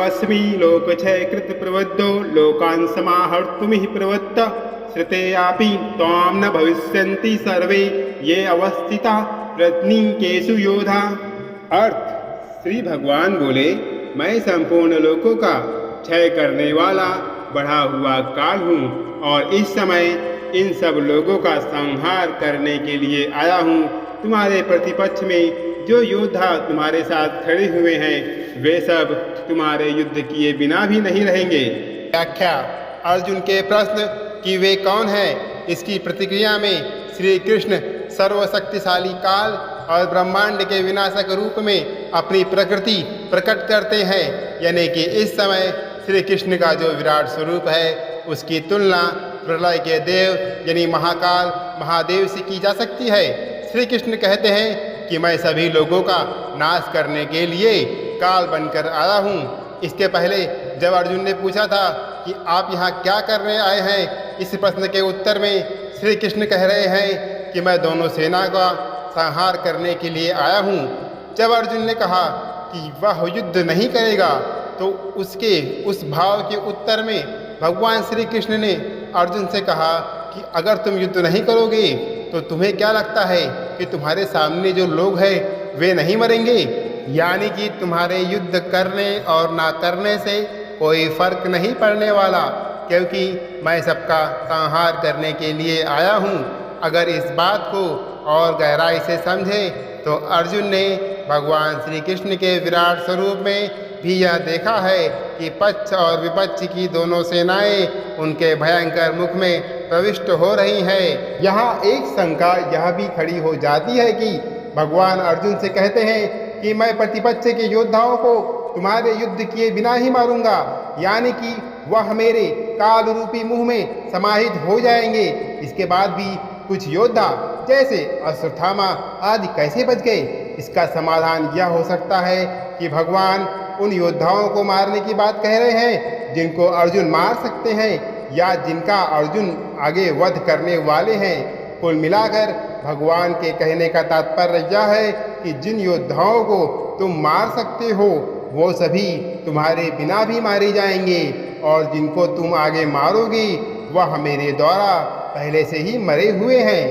योऽस्मि लोकक्षय कृत प्रवृद्धो लोकान् समाहर्तुमिह प्रवृत्त श्रुतेयापि त्वां न भविष्यन्ति सर्वे ये अवस्थिता प्रत्नीकेषु योधा। अर्थ, श्री भगवान बोले, मैं संपूर्ण लोकों का क्षय करने वाला बढ़ा हुआ काल हूँ और इस समय इन सब लोगों का संहार करने के लिए आया हूँ। तुम्हारे प्रतिपक्ष में जो योद्धा तुम्हारे साथ खड़े हुए हैं वे सब तुम्हारे युद्ध किए बिना भी नहीं रहेंगे। व्याख्या। अर्जुन के प्रश्न कि वे कौन हैं, इसकी प्रतिक्रिया में श्री कृष्ण सर्वशक्तिशाली काल और ब्रह्मांड के विनाशक रूप में अपनी प्रकृति प्रकट करते हैं, यानी कि इस समय श्री कृष्ण का जो विराट स्वरूप है उसकी तुलना प्रलय के देव यानी महाकाल महादेव से की जा सकती है। श्री कृष्ण कहते हैं कि मैं सभी लोगों का नाश करने के लिए काल बनकर आया हूँ। इसके पहले जब अर्जुन ने पूछा था कि आप यहाँ क्या करने आए हैं, इस प्रश्न के उत्तर में श्री कृष्ण कह रहे हैं कि मैं दोनों सेना का संहार करने के लिए आया हूँ। जब अर्जुन ने कहा कि वह युद्ध नहीं करेगा तो उसके उस भाव के उत्तर में भगवान श्री कृष्ण ने अर्जुन से कहा कि अगर तुम युद्ध नहीं करोगे तो तुम्हें क्या लगता है कि तुम्हारे सामने जो लोग हैं वे नहीं मरेंगे, यानी कि तुम्हारे युद्ध करने और ना करने से कोई फर्क नहीं पड़ने वाला, क्योंकि मैं सबका संहार करने के लिए आया हूँ। अगर इस बात को और गहराई से समझे तो अर्जुन ने भगवान श्री कृष्ण के विराट स्वरूप में भी यह देखा है कि पक्ष और विपक्ष की दोनों सेनाएं उनके भयंकर मुख में प्रविष्ट हो रही हैं। यहाँ एक शंका यह भी खड़ी हो जाती है कि भगवान अर्जुन से कहते हैं कि मैं प्रतिपक्ष के योद्धाओं को तुम्हारे युद्ध किए बिना ही मारूंगा, यानी कि वह मेरे काल रूपी मुंह में समाहित हो जाएंगे। इसके बाद भी कुछ योद्धा जैसे अश्वत्थामा आदि कैसे बच गए? इसका समाधान यह हो सकता है कि भगवान उन योद्धाओं को मारने की बात कह रहे हैं जिनको अर्जुन मार सकते हैं या जिनका अर्जुन आगे वध करने वाले हैं। कुल मिलाकर भगवान के कहने का तात्पर्य यह है कि जिन योद्धाओं को तुम मार सकते हो वो सभी तुम्हारे बिना भी मारे जाएंगे और जिनको तुम आगे मारोगे वह मेरे द्वारा पहले से ही मरे हुए हैं।